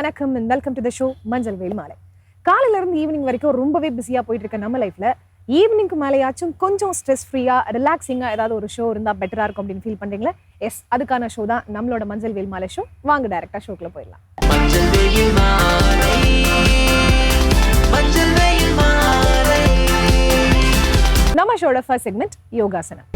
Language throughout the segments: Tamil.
வணக்கம் and welcome to the show மஞ்சள் வேல் மாலை. காலையில இருந்து ஈவினிங் வரைக்கும் ரொம்பவே பிஸியா போயிட்டு இருக்க நம்ம லைஃப்ல ஈவினிங்க்கு மேலேயாச்சும் கொஞ்சம் ஸ்ட்ரெஸ் ஃப்ரீயா ரிலாக்ஸிங்கா ஏதாவது ஒரு ஷோ இருந்தா பெட்டரா இருக்கும் அப்படின்னு ஃபீல் பண்றீங்களா? எஸ், அதுக்கான ஷோ தான் நம்மளோட மஞ்சள் வேல் மாலை ஷோ. வாங்க டைரக்டா ஷோக்குள்ள போயிடலாம். நம்ம ஷோட ஃபர்ஸ்ட் செக்மெண்ட் யோகாசனம்.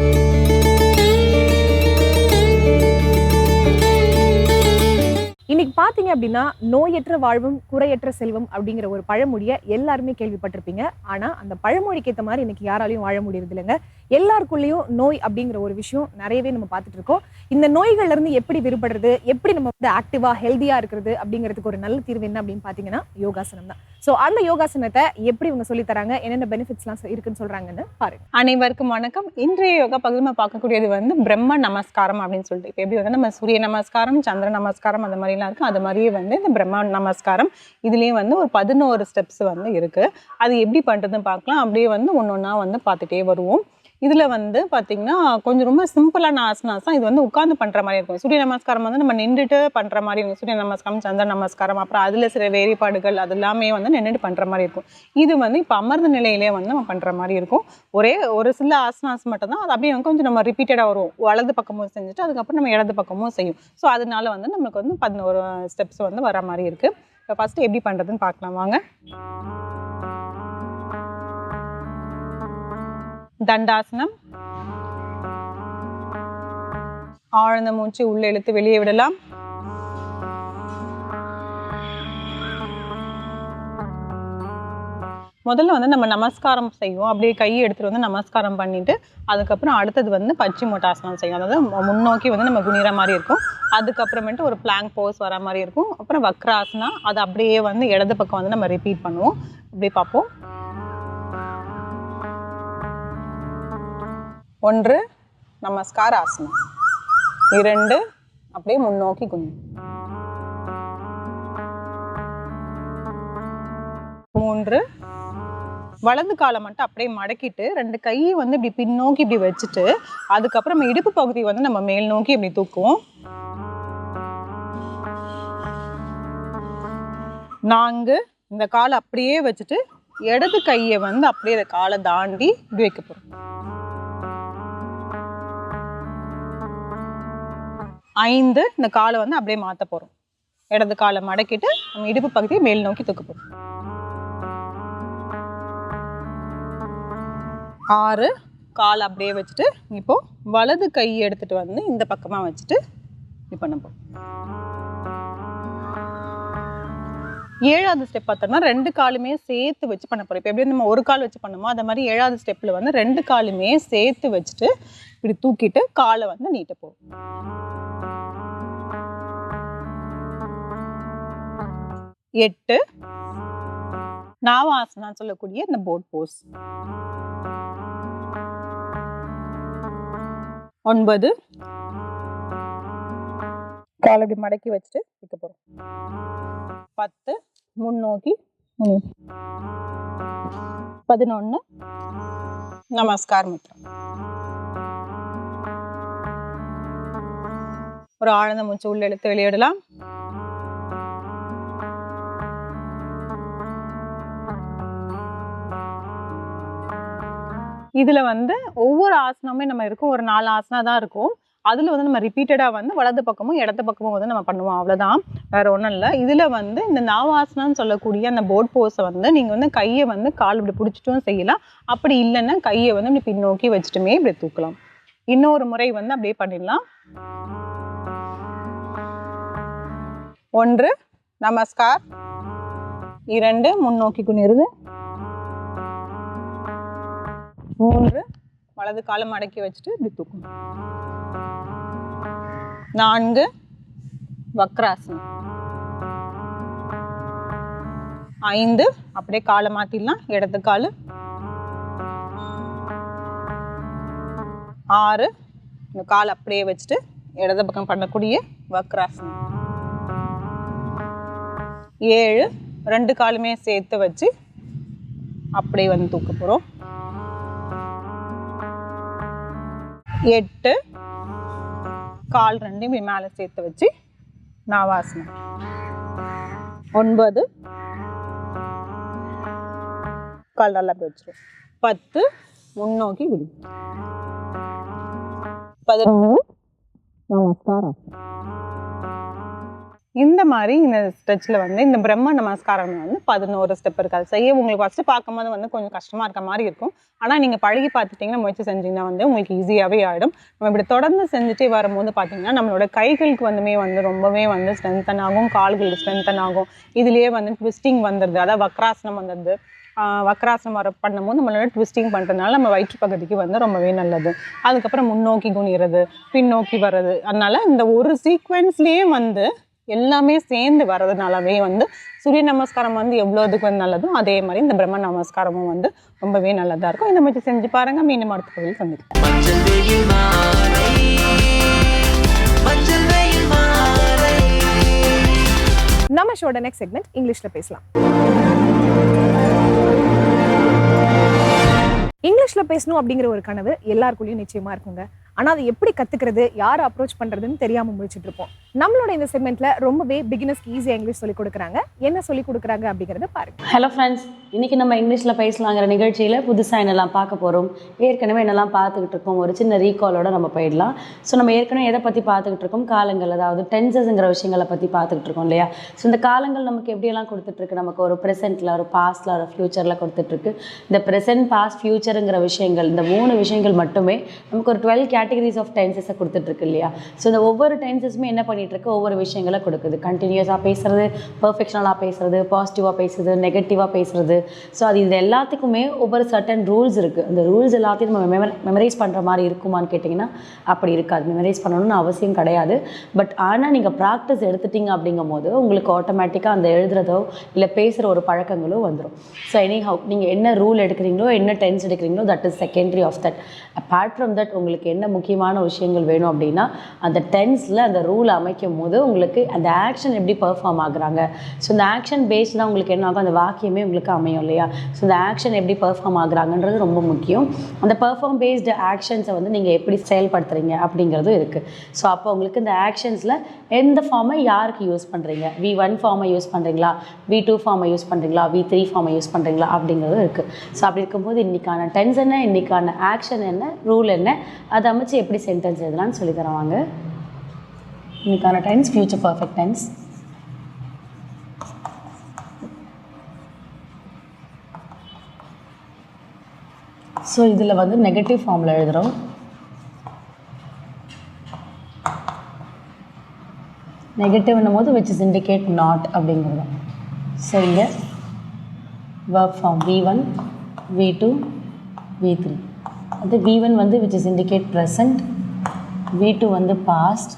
இன்னைக்கு பாத்தீங்க அப்படின்னா நோயற்ற வாழ்வும் குறையற்ற செல்வம் அப்படிங்கிற ஒரு பழமொழியை எல்லாருமே கேள்விப்பட்டிருப்பீங்க. ஆனா அந்த பழமொழிக்கு ஏற்ற மாதிரி இன்னைக்கு யாராலையும் வாழ முடியறது இல்லைங்க. எல்லாருக்குள்ளேயும் நோய் அப்படிங்கிற ஒரு விஷயம் நிறையவே நம்ம பார்த்துட்டு இருக்கோம். இந்த நோய்கள்ல இருந்து எப்படி விடுபடுறது, எப்படி நம்ம வந்து ஆக்டிவா ஹெல்தியா இருக்கிறது அப்படிங்கிறதுக்கு ஒரு நல்ல தீர்வு என்ன அப்படின்னு பாத்தீங்கன்னா யோகாசனம் தான். ஸோ அந்த யோகாசனத்தை எப்படி இவங்க சொல்லி தராங்க, என்னென்ன பெனிஃபிட்ஸ்லாம் இருக்குன்னு சொல்றாங்கன்னு பாருங்க. அனைவருக்கும் வணக்கம். இன்றைய யோகா பகுதியில் நம்ம பார்க்கக்கூடியது வந்து பிரம்ம நமஸ்காரம் அப்படின்னு சொல்லிட்டு, இப்போ எப்படி வந்து நம்ம சூரிய நமஸ்காரம், சந்திர நமஸ்காரம் அந்த மாதிரிலாம் இருக்குது, அது மாதிரியே வந்து இந்த பிரம்ம நமஸ்காரம் இதுலேயும் வந்து ஒரு 11 ஸ்டெப்ஸ் வந்து இருக்குது. அது எப்படி பண்ணுறதுன்னு பார்க்கலாம். அப்படியே வந்து ஒன்று ஒன்றா வந்து பார்த்துட்டே வருவோம். இதில் வந்து பார்த்திங்கன்னா கொஞ்சம் ரொம்ப சிம்பிளான ஆசனாஸ் தான். இது வந்து உட்காந்து பண்ணுற மாதிரி இருக்கும். சூரிய நமஸ்காரம் வந்து நம்ம நின்றுட்டு பண்ணுற மாதிரி இருக்கும். சூரிய நமஸ்காரம், சந்திர நமஸ்காரம், அப்புறம் அதில் சில வேறுபாடுகள் அது எல்லாமே வந்து நின்றுட்டு பண்ணுற மாதிரி இருக்கும். இது வந்து இப்போ அமர்ந்த நிலையிலே வந்து நம்ம பண்ணுற மாதிரி இருக்கும். ஒரே ஒரு சில ஆசனாஸ் மட்டும் தான். அது அப்படியே வந்து கொஞ்சம் நம்ம ரிப்பீட்டடாக வரும். வலது பக்கமும் செஞ்சுட்டு அதுக்கப்புறம் நம்ம இடது பக்கமும் செய்யும். ஸோ அதனால வந்து நமக்கு வந்து 11 ஸ்டெப்ஸ் வந்து வர மாதிரி இருக்குது. இப்போ ஃபஸ்ட்டு எப்படி பண்ணுறதுன்னு பார்க்கலாம் வாங்க. தண்டாசனம். ஆழ்ந்த மூச்சு உள்ள இழுத்து வெளியே விடலாம். முதல்ல வந்து நம்ம நமஸ்காரம் செய்வோம். அப்படியே கையை எடுத்துகிட்டு வந்து நமஸ்காரம் பண்ணிட்டு அதுக்கப்புறம் அடுத்தது வந்து பச்சிமோட்டாசனம் செய்யும். அதாவது முன்னோக்கி வந்து நம்ம குனிற மாதிரி இருக்கும். அதுக்கப்புறமேட்டு ஒரு பிளாங்க் போஸ் வர மாதிரி இருக்கும். அப்புறம் வக்ராசனா, அது அப்படியே வந்து இடது பக்கம் வந்து நம்ம ரிப்பீட் பண்ணுவோம். அப்படியே பார்ப்போம். 1 நமஸ்கார ஆசனம், 2 அப்படியே முன்னோக்கி குனி, 3 வலது காலை மட்டும் அப்படியே மடக்கிட்டு 2 கையை வந்து இப்படி பின்னோக்கி இப்படி வச்சுட்டு அதுக்கப்புறம் நம்ம இடுப்பு பகுதி வந்து நம்ம மேல் நோக்கி இப்படி தூக்குவோம். 4 இந்த காலை அப்படியே வச்சுட்டு இடது கையை வந்து அப்படியே இந்த காலை தாண்டி இப்படி வைக்க போகிறோம். 5 இந்த காலை வந்து அப்படியே மாற்ற போகிறோம். இடது காலை மடக்கிட்டு நம்ம இடுப்பு பகுதியை மேல் நோக்கி தூக்க போகிறோம். 6 காலை அப்படியே வச்சுட்டு இப்போ வலது கையை எடுத்துட்டு வந்து இந்த பக்கமாக வச்சுட்டு இப்படி பண்ண போகிறோம். 7வது ஸ்டெப் பார்த்தோம்னா 2 காலுமே சேர்த்து வச்சு பண்ண போகிறோம். இப்போ எப்படி நம்ம ஒரு கால் வச்சு பண்ணோமோ அதை மாதிரி 7வது ஸ்டெப்பில் வந்து 2 காலுமே சேர்த்து வச்சுட்டு இப்படி தூக்கிட்டு காலை வந்து நீட்ட போகிறோம். 8 நாவாசனா சொல்லக்கூடிய இந்த போட் போஸ். 9 காலை இப்படி மடக்கி வச்சுட்டு வைக்க போறோம். 10 முன்னோக்கி. 11 நமஸ்கார் முத்ரா. ஒரு ஆழ்ந்த மூச்சு உள்ள இழுத்து வெளியிடலாம். இதுல வந்து ஒவ்வொரு ஆசனமே நம்ம இருக்கும். ஒரு 4 ஆசனா தான் இருக்கும். அதுல வந்து நம்ம ரிப்பீட்டடா வந்து வலது பக்கமும் இடது பக்கமும் வந்து நம்ம பண்ணுவோம். அவ்வளவுதான், வேற ஒன்றும் இல்லை. இதுல வந்து இந்த நாவாசனான்னு சொல்லக்கூடிய அந்த போட் போஸை வந்து நீங்க வந்து கையை வந்து கால் இப்படி பிடிச்சிட்டும் செய்யலாம். அப்படி இல்லைன்னா கையை வந்து இப்படி பின்னோக்கி வச்சுட்டுமே இப்படி தூக்கலாம். இன்னொரு முறை வந்து அப்படியே பண்ணிடலாம். 1 நமஸ்கார், 2 முன்னோக்கி குனிருது, 3 வலது காலம் மடக்கி வச்சுட்டு இப்படி தூக்கணும், 4 வக்ராசனம், 5 அப்படியே காலை மாத்திடலாம், இடது காலு, 6 இந்த காலை அப்படியே வச்சுட்டு இடது பக்கம் பண்ணக்கூடிய வக்ராசனம், 7 2 காலுமே சேர்த்து வச்சு அப்படியே வந்து தூக்க போறோம், 8 கால் 2 மேலே சேர்த்து வச்சு நாவாசனம், 9 கால் நல்லா அப்படி வச்சிரும். 10 முன்னோக்கி குதி. 11 நமஸ்காரம். இந்த மாதிரி இந்த ஸ்ட்ரெச்சில் வந்து இந்த பிரம்ம நமஸ்காரம் வந்து 11 ஸ்டெப் இருக்காது. செய்ய உங்களுக்கு ஃபஸ்ட்டு பார்க்கும்போது வந்து கொஞ்சம் கஷ்டமாக இருக்க மாதிரி இருக்கும். ஆனால் நீங்கள் பழகி பார்த்துட்டிங்கன்னா, முயற்சி செஞ்சிங்கன்னா வந்து உங்களுக்கு ஈஸியாகவே ஆகிடும். நம்ம இப்படி தொடர்ந்து செஞ்சுட்டே வரும்போது பார்த்தீங்கன்னா நம்மளோட கைகளுக்கு வந்து ரொம்பவே வந்து ஸ்ட்ரென்தன் ஆகும், கால்கள் ஸ்ட்ரென்தன் ஆகும். இதுலேயே வந்து ட்விஸ்டிங் வந்துடுது, அதாவது வக்ராசனம் வந்துடுது. வக்ராசனம் பண்ணும்போது நம்மளோட ட்விஸ்டிங் பண்ணுறதுனால நம்ம வயிற்று பகுதிக்கு வந்து ரொம்பவே நல்லது. அதுக்கப்புறம் முன்னோக்கி குனிகிறது, பின்னோக்கி வர்றது. அதனால் இந்த ஒரு சீக்வென்ஸ்லேயே வந்து எல்லாமே சேர்ந்து வர்றதுனாலவே வந்து சூரிய நமஸ்காரம் வந்து எவ்வளோதுக்கு வந்து நல்லதோ அதே மாதிரி இந்த பிரம்ம நமஸ்காரமும் வந்து ரொம்பவே நல்லதாக இருக்கும். இந்த மாதிரி செஞ்சு பாருங்க. மீண்டும் அடுத்த பகுதியில் சந்திக்கலாம். நம்ம ஷோட நெக்ஸ்ட் செக்மெண்ட் இங்கிலீஷ்ல பேசலாம். இங்கிலீஷ்ல பேசணும் அப்படிங்கிற ஒரு கனவு எல்லாருக்குள்ளேயும் நிச்சயமா இருக்குங்க. ஆனா அதை எப்படி கத்துக்கிறது, யாரை அப்ரோச் பண்றதுன்னு தெரியாம முடிச்சுட்டு இருப்போம். நம்மளோட இந்த செக்மெண்ட்ல ரொம்பவே பிகினர்ஸ்க்கு ஈஸியா இங்கிலீஷ் சொல்லி கொடுக்குறாங்க. என்ன சொல்லி கொடுக்குறாங்க அப்படிங்கறத பாருங்க. ஹலோ ஃப்ரெண்ட்ஸ், இன்னைக்கு நம்ம இங்கிலீஷ்ல பேசலாங்கிற நிகழ்ச்சியில புதுசா என்னெல்லாம் பார்க்க போறோம், ஏற்கனவே என்னெல்லாம் பார்த்துக்கிட்டு இருக்கோம், ஒரு சின்ன ரீகாலோட நம்ம போயிடலாம். ஸோ நம்ம ஏற்கனவே எதை பத்தி பார்த்துக்கிட்டு இருக்கோம், காலங்கள், அதாவது டென்சஸ்ங்கிற விஷயங்களை பத்தி பார்த்துக்கிட்டு இருக்கோம் இல்லையா. ஸோ இந்த காலங்கள் நமக்கு எப்படியெல்லாம் கொடுத்துட்டு இருக்கு, நமக்கு ஒரு ப்ரெசென்ட்ல, ஒரு பாஸ்ட்ல, ஒரு ஃபியூச்சர்ல கொடுத்துட்டு இருக்கு. இந்த ப்ரெசென்ட், பாஸ்ட், ஃபியூச்சருங்கிற விஷயங்கள், இந்த 3 விஷயங்கள் மட்டுமே நமக்கு ஒரு 12 கேட்டகரிஸ் ஆஃப் டென்சஸை கொடுத்துட்டு இருக்கு இல்லையா. ஸோ இந்த ஒவ்வொரு டென்சஸுமே என்ன பண்ணிட்டு இருக்கு, ஒவ்வொரு விஷயங்களை கொடுக்குது. கண்டினியூஸாக பேசுறது, பர்ஃபெக்ஷனலாக பேசுறது, பாசிட்டிவாக பேசுறது, நெகட்டிவாக பேசுறது. ஸோ அது இது எல்லாத்துக்குமே ஒவ்வொரு சர்டன் ரூல்ஸ் இருக்குது. அந்த ரூல்ஸ் எல்லாத்தையும் நம்ம மெமரைஸ் பண்ணுற மாதிரி இருக்குமான்னு கேட்டிங்கன்னா அப்படி இருக்காது. மெமரைஸ் பண்ணணும்னு அவசியம் கிடையாது. பட் ஆனால் நீங்கள் ப்ராக்டிஸ் எடுத்துட்டீங்க அப்படிங்கும் போது உங்களுக்கு ஆட்டோமேட்டிக்காக அந்த எழுதுறதோ இல்லை பேசுகிற ஒரு பழக்கங்களோ வந்துடும். ஸோ எனிஹவ் நீங்கள் என்ன ரூல் எடுக்கிறீங்களோ, என்ன டென்ஸ் எடுக்கிறீங்களோ, that is secondary of that. Apart from that உங்களுக்கு என்ன முக்கியமான விஷயங்கள் வேணும் அப்படின்னா, அந்த டென்ஸில் அந்த ரூல் அமைக்கும் போது உங்களுக்கு அந்த ஆக்ஷன் எப்படி பெர்ஃபார்ம் ஆகுறாங்க. ஸோ இந்த ஆக்ஷன் பேஸ்ட் தான் உங்களுக்கு என்ன ஆகும், அந்த வாக்கியமே உங்களுக்கு அமையும் இல்லையா. ஸோ இந்த ஆக்ஷன் எப்படி பெர்ஃபார்ம் ஆகுறாங்கன்றது ரொம்ப முக்கியம். அந்த பெர்ஃபார்ம் பேஸ்டு ஆக்ஷன்ஸை வந்து நீங்கள் எப்படி செயல்படுத்துறீங்க அப்படிங்கிறதும் இருக்குது. ஸோ அப்போ உங்களுக்கு இந்த ஆக்ஷன்ஸில் எந்த ஃபார்மை யாருக்கு யூஸ் பண்ணுறீங்க, V1 ஃபார்மை யூஸ் பண்ணுறீங்களா, V2 ஃபார்மை யூஸ் பண்ணுறீங்களா, V3 ஃபார்மை யூஸ் பண்ணுறீங்களா அப்படிங்கிறதும் இருக்குது. ஸோ அப்படி இருக்கும்போது இன்றைக்கான டென்ஸ் என்ன, இன்றைக்கான ஆக்ஷன் என்ன, ரூல் என்ன, அதை அமைச்சு எப்படி சென்டென்ஸ் எழுதலாம்னு சொல்லி தருவாங்க. இன்றைக்கான tense future perfect tense. So இதில் வந்து நெகட்டிவ் ஃபார்மில் எழுதுகிறோம். நெகட்டிவ்னும் போது which is indicate not அப்படிங்கிறது. ஸோ இங்கே verb form V1, V2, V3. அது V1 வந்து which is indicate present, V2 வந்து past,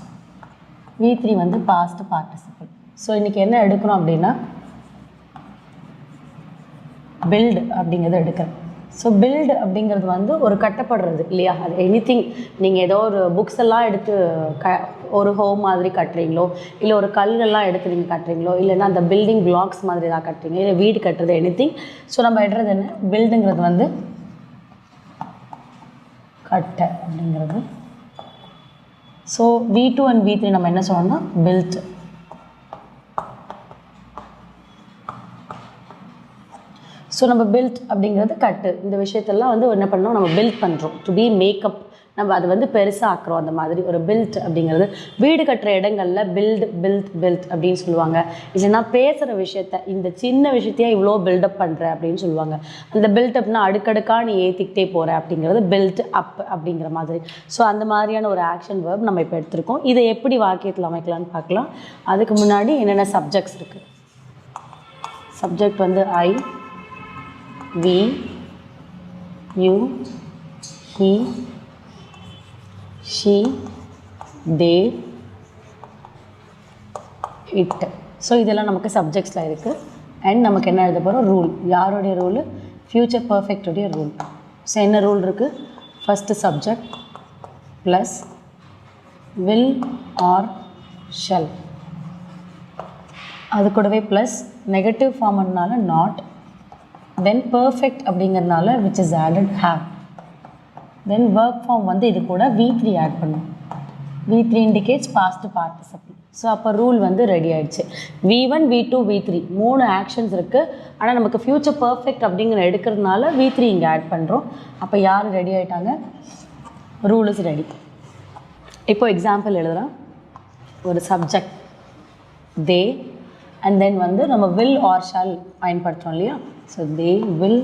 V3 வந்து past participle. ஸோ இன்றைக்கி என்ன எடுக்கணும் அப்படின்னா build அப்படிங்கிறத எடுக்கிறேன். ஸோ பில்டு அப்படிங்கிறது வந்து ஒரு கட்டப்படுறது இல்லையா. அது எனிதிங், நீங்கள் ஏதோ ஒரு புக்ஸ் எல்லாம் எடுத்து ஒரு ஹோம் மாதிரி கட்டுறீங்களோ, இல்லை ஒரு கல்கெல்லாம் எடுத்து நீங்கள் கட்டுறீங்களோ, இல்லைன்னா அந்த பில்டிங் பிளாக்ஸ் மாதிரி தான் கட்டுறீங்க, இல்லை வீடு கட்டுறது, எனிதிங். ஸோ நம்ம எடுறது என்ன, பில்டுங்கிறது வந்து கட்ட அப்படிங்கிறது. ஸோ V2 and V3 நம்ம என்ன சொல்லணும்னா பில்ட். ஸோ நம்ம பில்ட் அப்படிங்கிறது கட்டு. இந்த விஷயத்தெல்லாம் வந்து என்ன பண்ணோம், நம்ம பில்ட் பண்ணுறோம். டு பி மேக்கப், நம்ம அதை வந்து பெருசாக ஆக்குறோம். அந்த மாதிரி ஒரு பில்ட் அப்படிங்கிறது வீடு கட்டுற இடங்களில் பில்ட் அப்படின்னு சொல்லுவாங்க. இல்லைன்னா பேசுகிற விஷயத்த, இந்த சின்ன விஷயத்தையே இவ்வளோ பில்டப் பண்ணுற அப்படின்னு சொல்லுவாங்க. அந்த பில்டப்னா அடுக்கடுக்காக நீ ஏற்றிக்கிட்டே போகிற அப்படிங்கிறது பில்ட் அப் அப்படிங்கிற மாதிரி. ஸோ அந்த மாதிரியான ஒரு ஆக்ஷன் வேர்ப் நம்ம இப்போ எடுத்திருக்கோம். இதை எப்படி வாக்கியத்தில் அமைக்கலான்னு பார்க்கலாம். அதுக்கு முன்னாடி என்னென்ன சப்ஜெக்ட்ஸ் இருக்குது. சப்ஜெக்ட் வந்து I, we, you, he, she, they, it. So இதெல்லாம் நமக்கு சப்ஜெக்ட்ஸில் இருக்குது. அண்ட் நமக்கு என்ன எழுத போகிறோம், ரூல். யாருடைய ரூலு, ஃப்யூச்சர் பர்ஃபெக்டுடைய ரூல். ஸோ என்ன ரூல் இருக்குது, first subject plus will or shall, அது கூடவே ப்ளஸ் நெகட்டிவ் ஃபார்ம்னால நாட், தென் பர்ஃபெக்ட் அப்படிங்கிறதுனால which is added have, then verb form வந்து இது கூட V3 ஆட் பண்ணும். V3 indicates past participle. So அப்போ ரூல் வந்து ரெடி ஆயிடுச்சு. V1 V2 V3 3 ஆக்ஷன்ஸ் இருக்குது. ஆனால் நமக்கு ஃப்யூச்சர் பர்ஃபெக்ட் அப்படிங்கிற எடுக்கிறதுனால V3 இங்கே ஆட் பண்ணுறோம். அப்போ யார் ரெடி ஆகிட்டாங்க? Rule is ready. இப்போ எக்ஸாம்பிள் எழுதுகிறோம். ஒரு சப்ஜெக்ட் தே அண்ட் தென் வந்து நம்ம வில் ஆர் ஷால் பயன்படுத்துகிறோம் இல்லையா? So they will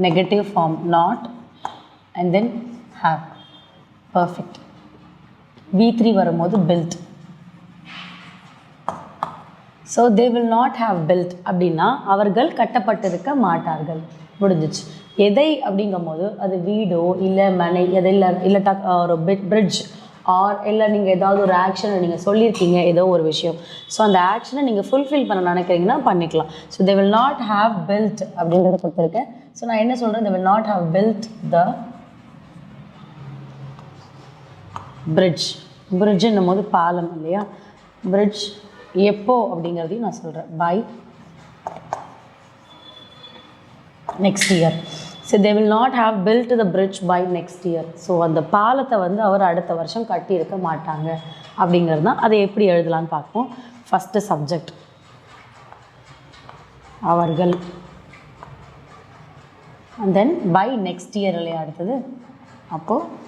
negative form not and then have perfect. V3 வரும்போது built. So they will not have built அப்படின்னா அவர்கள் கட்டப்பட்டிருக்க மாட்டார்கள். முடிஞ்சிச்சு. எதை அப்படிங்கும் போது அது வீடோ இல்லை மனை எதையில் இல்லை ஒரு பிரிட்ஜ் ஆர் இல்லை நீங்கள் ஏதாவது ஒரு ஆக்ஷனை நீங்கள் சொல்லியிருக்கீங்க ஏதோ ஒரு விஷயம். ஸோ அந்த ஆக்ஷனை நீங்கள் ஃபுல்ஃபில் பண்ண நினைக்கிறீங்கன்னா பண்ணிக்கலாம். So they will not have built அப்படின்றத கொடுத்துருக்கேன். ஸோ நான் என்ன சொல்கிறேன்? They will not have built the bridge. பிரிட்ஜுன்னும் போது பாலம் இல்லையா? பிரிட்ஜ் எப்போ அப்படிங்கிறதையும் நான் சொல்கிறேன். By next year. So they will not have built the bridge by next year. So அந்த பாலத்தை வந்து அவர் அடுத்த வருஷம் கட்டியிருக்க மாட்டாங்க அப்படிங்கிறது தான். அதை எப்படி எழுதலான்னு பார்ப்போம். ஃபஸ்ட்டு சப்ஜெக்ட் அவர்கள், and then by next year இல்லையா அடுத்தது. அப்போது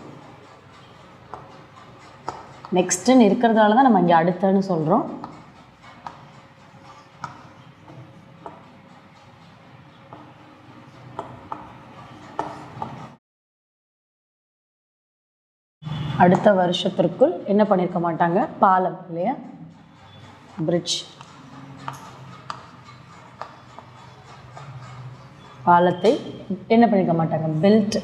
நெக்ஸ்ட்டுன்னு இருக்கிறதால தான் நம்ம இங்கே அடுத்தன்னு சொல்கிறோம். அடுத்த வருஷத்திற்குள் என்ன பண்ணியிருக்க மாட்டாங்க? பாலம் இல்லையா? பிரிட்ஜ். பாலத்தை என்ன பண்ணியிருக்க மாட்டாங்க? பில்ட்.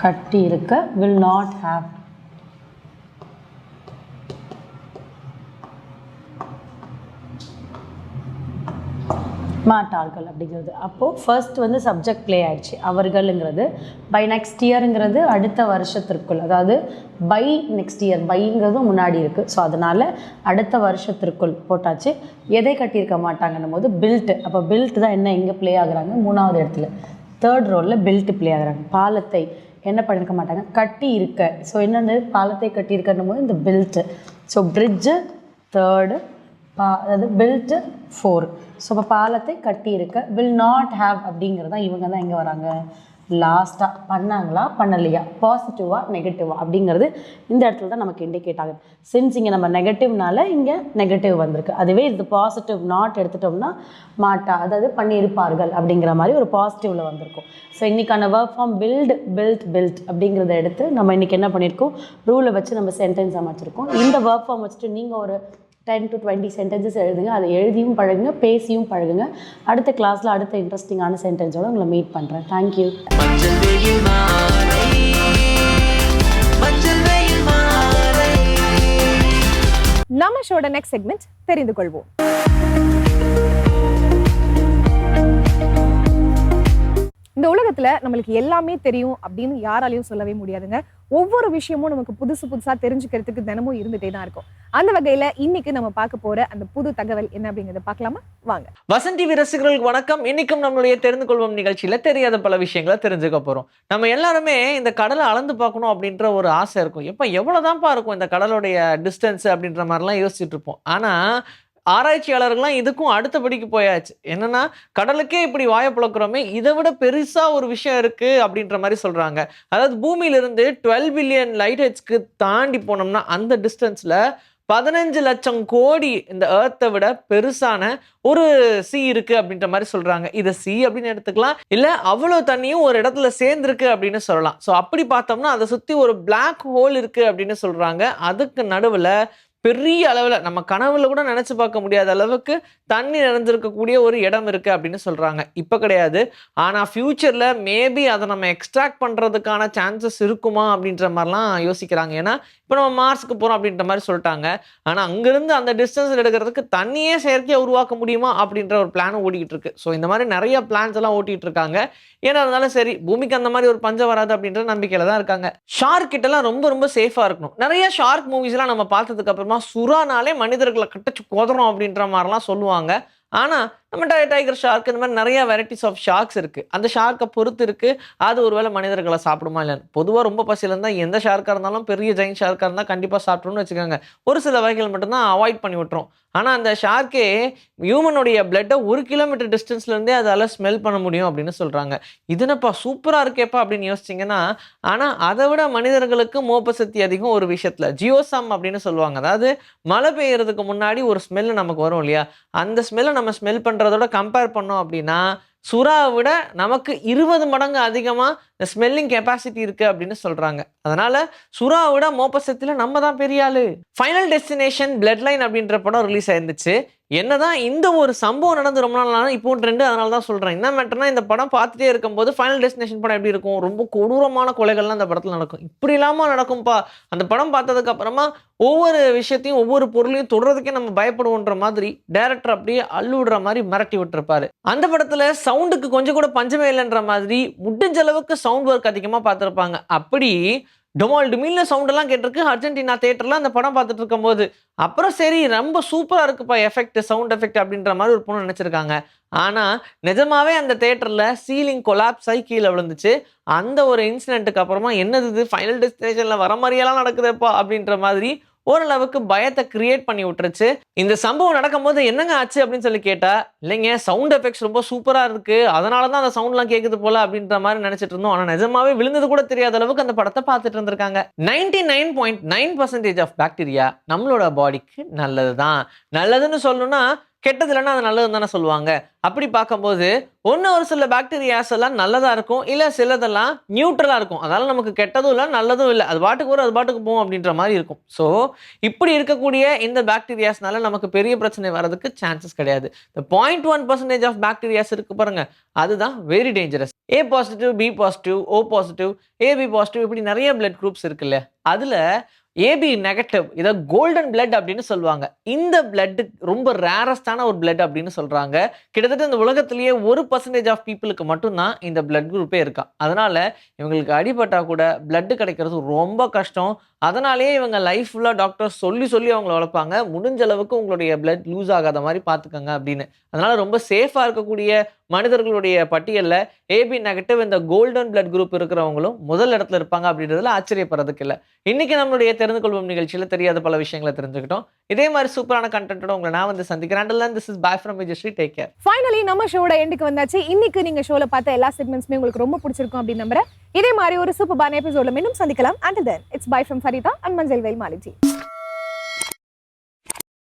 கட்டி இருக்க will not have. மாட்டார்கள் அப்படிங்கிறது. அப்போது ஃபர்ஸ்ட் வந்து சப்ஜெக்ட் ப்ளே ஆயிடுச்சு. அவர்கள்ங்கிறது பை நெக்ஸ்ட் இயருங்கிறது அடுத்த வருஷத்திற்குள், அதாவது பை நெக்ஸ்ட் இயர் பைங்கிறதும் முன்னாடி இருக்குது. ஸோ அதனால் அடுத்த வருஷத்திற்குள் போட்டாச்சு. எதை கட்டியிருக்க மாட்டாங்கன்னும் போது பில்ட். அப்போ பில்ட் தான் என்ன இங்கே ப்ளே ஆகுறாங்க? மூணாவது இடத்துல தேர்ட் ரோலில் பில்ட் ப்ளே ஆகுறாங்க. பாலத்தை என்ன பண்ணியிருக்க மாட்டாங்க? கட்டி இருக்க. ஸோ என்னென்னு பாலத்தை கட்டி இருக்கன்னும் போது இந்த பில்ட்டு. ஸோ பிரிட்ஜு தேர்டு, அதாவது பில்ட்டு 4. ஸோ இப்போ பாலத்தை கட்டி இருக்க. வில் நாட் ஹாவ் அப்படிங்கிறது தான் இவங்க தான் எங்கே வராங்க? லாஸ்ட்டாக. பண்ணாங்களா பண்ணலையா, பாசிட்டிவாக நெகட்டிவா அப்படிங்கிறது இந்த இடத்துல தான் நமக்கு இண்டிகேட் ஆகுது. சின்ஸ் இங்கே நம்ம நெகட்டிவ்னால இங்கே நெகட்டிவ் வந்திருக்கு. அதுவே இது பாசிட்டிவ் நாட் எடுத்துட்டோம்னா மாட்டா, அதாவது பண்ணியிருப்பார்கள் அப்படிங்கிற மாதிரி ஒரு பாசிட்டிவில் வந்திருக்கும். ஸோ இன்றைக்கான verb form build built built அப்படிங்கிறத எடுத்து நம்ம இன்றைக்கி என்ன பண்ணியிருக்கோம்? ரூலை வச்சு நம்ம சென்டென்ஸ் அமைச்சிருக்கோம். இந்த வேர்ப் ஃபார்ம் வச்சுட்டு நீங்கள் ஒரு 10 to 20 சென்டென்சஸ் எழுதுங்க. அதை எழுதியும் பழகுங்க, பேசியும் பழகுங்க. அடுத்த கிளாஸில் அடுத்த இன்ட்ரெஸ்டிங்கான சென்டென்ஸோடு உங்களை மீட் பண்ணுறேன். தேங்க்யூ. நம்ம ஷோட நெக்ஸ்ட் செக்மெண்ட் தெரிந்து கொள்வோம். இந்த உலகத்துல நம்மளுக்கு எல்லாமே தெரியும் அப்படின்னு யாராலையும் சொல்லவே முடியாதுங்க. ஒவ்வொரு விஷயமும் நமக்கு புதுசு புதுசா தெரிஞ்சுக்கிறதுக்கு தினமும் இருந்துட்டே தான் இருக்கும். அந்த வகையில இன்னைக்கு நம்ம பார்க்க போற அந்த புது தகவல் என்ன அப்படிங்கறத பார்க்கலாமா? வாங்க. வசந்த் டிவி ரசிகர்களுக்கு வணக்கம். இன்னைக்கும் நம்மளுடைய தெரிந்து கொள்வோம் நிகழ்ச்சியில தெரியாத பல விஷயங்களை தெரிஞ்சுக்க போறோம். நம்ம எல்லாருமே இந்த கடலை அளந்து பார்க்கணும் அப்படின்ற ஒரு ஆசை இருக்கும். எப்ப எவ்வளவுதான்ப்பா இருக்கும் இந்த கடலுடைய டிஸ்டன்ஸ் அப்படின்ற மாதிரிலாம் யோசிச்சுட்டு இருப்போம். ஆனா ஆராய்ச்சியாளர்கள்லாம் இதுக்கும் அடுத்தபடிக்கு போயாச்சு. என்னன்னா, கடலுக்கே இப்படி வாய புழக்கிறோமே, இதை விட பெருசா ஒரு விஷயம் இருக்கு அப்படின்ற மாதிரி சொல்றாங்க. அதாவது பூமியிலிருந்து 12 பில்லியன் லைட் ஹெட்ஸ்க்கு தாண்டி போனோம்னா அந்த டிஸ்டன்ஸ்ல 15 லட்சம் கோடி இந்த எர்த்தை விட பெருசான ஒரு சி இருக்கு அப்படின்ற மாதிரி சொல்றாங்க. இதை சி அப்படின்னு எடுத்துக்கலாம், இல்ல அவ்வளவு தண்ணியும் ஒரு இடத்துல சேர்ந்துருக்கு அப்படின்னு சொல்லலாம். ஸோ அப்படி பார்த்தோம்னா அதை சுத்தி ஒரு பிளாக் ஹோல் இருக்கு அப்படின்னு சொல்றாங்க. அதுக்கு நடுவுல பெரிய அளவில் நம்ம கனவுல கூட நினைச்சு பார்க்க முடியாத அளவுக்கு தண்ணி நிறைஞ்சிருக்கக்கூடிய ஒரு இடம் இருக்கு அப்படின்னு சொல்றாங்க. இப்போ கிடையாது, ஆனால் ஃபியூச்சர்ல மேபி அதை நம்ம எக்ஸ்ட்ராக்ட் பண்றதுக்கான சான்சஸ் இருக்குமா அப்படின்ற மாதிரிலாம் யோசிக்கிறாங்க. ஏன்னா இப்போ நம்ம மார்ஸ்க்கு போறோம் அப்படின்ற மாதிரி சொல்லிட்டாங்க. ஆனால் அங்கிருந்து அந்த டிஸ்டன்ஸ் எடுக்கிறதுக்கு தண்ணியே செயற்கையாக உருவாக்க முடியுமா அப்படின்ற ஒரு பிளான் ஓடிக்கிட்டு இருக்கு. ஸோ இந்த மாதிரி நிறைய பிளான்ஸ் எல்லாம் ஓட்டிட்டு இருக்காங்க. ஏன்னா இருந்தாலும் சரி, பூமிக்கு அந்த மாதிரி ஒரு பஞ்சம் வராது அப்படின்ற நம்பிக்கையில தான் இருக்காங்க. ஷார்க் கிட்ட எல்லாம் ரொம்ப ரொம்ப சேஃபா இருக்கணும். நிறைய ஷார்க் மூவிஸ் எல்லாம் நம்ம பார்த்ததுக்கு அப்புறமா சுறானாலே மனிதர்களை கட்டச்சு கொதறோம் அப்படின்ற மாதிரிலாம் சொல்லுவாங்க. ஆனா நம்ம டைகர் ஷார்க் இந்த மாதிரி நிறைய வெரைட்டிஸ் ஆஃப் ஷார்க்ஸ் இருக்கு. அந்த ஷார்க்கை பொறுத்து இருக்கு அது ஒருவேளை மனிதர்களை சாப்பிடுமா இல்லைன்னு. பொதுவாக ரொம்ப பசியில் இருந்தால் எந்த ஷார்க்காக இருந்தாலும் பெரிய ஜெயின் ஷார்க்காக இருந்தால் கண்டிப்பாக சாப்பிட்றோம்னு வச்சுக்கோங்க. ஒரு சில வகைகள் மட்டும்தான் அவாய்ட் பண்ணி விட்டுரும். ஆனால் அந்த ஷார்க்கே ஹியூமனுடைய பிளட்டை 1 கிலோமீட்டர் டிஸ்டன்ஸ்லேருந்தே அதால் ஸ்மெல் பண்ண முடியும் அப்படின்னு சொல்கிறாங்க. இதுனப்பா சூப்பராக இருக்கேப்பா அப்படின்னு யோசிச்சிங்கன்னா, ஆனால் அதை விட மனிதர்களுக்கு மோப்ப சக்தி அதிகம் ஒரு விஷயத்தில். ஜியோசாம் அப்படின்னு சொல்லுவாங்க. அதாவது மழை பெய்யறதுக்கு முன்னாடி ஒரு ஸ்மெல் நமக்கு வரும் இல்லையா, அந்த ஸ்மெல்லை நம்ம ஸ்மெல் பண்ணுறதோட கம்பேர் பண்ணோம் அப்படின்னா சுறாவை விட நமக்கு 20 மடங்கு அதிகமாக இந்த ஸ்மெல்லிங் கெப்பாசிட்டி இருக்குது அப்படின்னு சொல்கிறாங்க. அதனால் சுறாவை விட மோப்ப சக்தியில் நம்ம தான் பெரிய ஆளு. ஃபைனல் டெஸ்டினேஷன் பிளட் லைன் அப்படின்ற படம் ரிலீஸ் ஆயிருந்துச்சு. என்னதான் இந்த ஒரு சம்பவம் நடந்து ரொம்ப நாள் இப்போ ட்ரெண்டு, அதனால தான் சொல்கிறேன். என்ன மேட்டர்னா, இந்த படம் பார்த்துட்டே இருக்கும்போது ஃபைனல் டெஸ்டினேஷன் படம் எப்படி இருக்கும், ரொம்ப கொடூரமான கொலைகள்லாம் அந்த படத்தில் நடக்கும். இப்படி இல்லாமல் நடக்கும்பா. அந்த படம் பார்த்ததுக்கு அப்புறமா ஒவ்வொரு விஷயத்தையும் ஒவ்வொரு பொருளையும் தொடுறதுக்கே நம்ம பயப்படுவோன்ற மாதிரி டைரக்டர் அப்படியே அள்ளுவிடுற மாதிரி மிரட்டி விட்டுருப்பாரு. அந்த படத்தில் சவுண்டுக்கு கொஞ்சம் கூட பஞ்சமே இல்லைன்ற மாதிரி முடிஞ்ச அளவுக்கு சவுண்ட் ஒர்க் அதிகமாக பார்த்துருப்பாங்க. அப்படி டொமால் டுமில்ல சவுண்ட் எல்லாம் கேட்டிருக்கு அர்ஜென்டினா தியேட்டர்ல அந்த படம் பார்த்துட்டு இருக்கும்போது. அப்புறம் சரி ரொம்ப சூப்பரா இருக்குப்பா எஃபெக்ட், சவுண்ட் எஃபெக்ட் அப்படின்ற மாதிரி ஒரு பொண்ணு நினைச்சிருக்காங்க. ஆனா நிஜமாவே அந்த தியேட்டர்ல சீலிங் கொலாப்ஸ் ஆகி கீழே விழுந்துச்சு. அந்த ஒரு இன்சிடென்ட்டுக்கு அப்புறமா என்னது ஃபைனல் டெஸ்டினேஷன்ல வர மாதிரியெல்லாம் நடக்குதுப்பா அப்படின்ற மாதிரி ஓரளவுக்கு பயத்தை கிரியேட் பண்ணி விட்டுருச்சு. இந்த சம்பவம் நடக்கும்போது என்னங்க ஆச்சு அப்படின்னு சொல்லி கேட்டா, இல்லைங்க சவுண்ட் எஃபெக்ட்ஸ் ரொம்ப சூப்பரா இருக்கு, அதனாலதான் அந்த சவுண்ட்லாம் கேட்குது போல அப்படின்ற மாதிரி நினைச்சிட்டு இருந்தோம். ஆனா நிஜமாவே விழுந்தது கூட தெரியாத அளவுக்கு அந்த படத்தை பார்த்துட்டு இருந்திருக்காங்க. 99.9% ஆஃப் பாக்டீரியா நம்மளோட பாடிக்கு நல்லதுதான். நல்லதுன்னு சொல்லணும்னா கெட்டது இல்லைன்னா அது நல்லதுன்னு தானே சொல்லுவாங்க. அப்படி பார்க்கும்போது ஒரு சில பாக்டீரியாஸ் எல்லாம் நல்லதா இருக்கும், இல்லை சிலதெல்லாம் நியூட்ரலா இருக்கும். அதனால நமக்கு கெட்டதும் இல்லை நல்லதும் இல்லை, அது பாட்டுக்கு வரும் அது பாட்டுக்கு போகும் அப்படின்ற மாதிரி இருக்கும். ஸோ இப்படி இருக்கக்கூடிய இந்த பாக்டீரியாஸ்னால நமக்கு பெரிய பிரச்சனை வர்றதுக்கு சான்சஸ் கிடையாது. இந்த 0.1% ஆஃப் பாக்டீரியாஸ் இருக்கு பாருங்க, அதுதான் very dangerous. A positive, B positive, O positive, AB positive, இப்படி நிறைய பிளட் குரூப்ஸ் இருக்குல்ல. அதுல AB நெகட்டிவ், இதை கோல்டன் பிளட் அப்படின்னு சொல்லுவாங்க. இந்த பிளட் ரொம்ப ரேரஸ்டான ஒரு பிளட் அப்படின்னு சொல்றாங்க. கிட்டத்தட்ட இந்த உலகத்திலேயே 1% ஆஃப் பீப்புளுக்கு மட்டும்தான் இந்த பிளட் குரூப்பே இருக்கா. அதனால இவங்களுக்கு அடிபட்டா கூட பிளட் கிடைக்கிறது ரொம்ப கஷ்டம். அதனாலேயே இவங்க லைஃப் ஃபுல்லாக டாக்டர்ஸ் சொல்லி சொல்லி அவங்கள வளர்ப்பாங்க, முடிஞ்ச அளவுக்கு உங்களுடைய பிளட் லூஸ் ஆகாத மாதிரி பார்த்துக்கங்க அப்படின்னு. அதனால ரொம்ப சேஃபாக இருக்கக்கூடிய மனிதர்களுடைய பட்டியலில் AB நெகட்டிவ் இந்த கோல்டன் பிளட் குரூப் இருக்கிறவங்களும் முதல் இடத்துல இருப்பாங்க அப்படின்றதுல ஆச்சரியப்படுறதுக்கு இல்லை. இன்னைக்கு நம்மளுடைய தெரிந்து கொள்வோம் நிகழ்ச்சியில் தெரியாத பல விஷயங்களை தெரிஞ்சுக்கிட்டோம். இதே மாதிரி சூப்பரான கண்டென்ட்டோட உங்களை நான் வந்து சந்திக்கிறேன். This is bye from Vijayashree. Take care. Finally நம்ம ஷோட எண்டுக்கு வந்தாச்சு. இன்னைக்கு நீங்க ஷோல பார்த்த எல்லா செக்மெண்ட்ஸுமே உங்களுக்கு ரொம்ப பிடிச்சிருக்கும் அப்படின்னு நம்புறேன். இதே மாதிரி ஒரு சூப்பரான எபிசோட்ல மீண்டும் சந்திக்கலாம். Until then, it's bye from Farida and Manjal Velmaliji.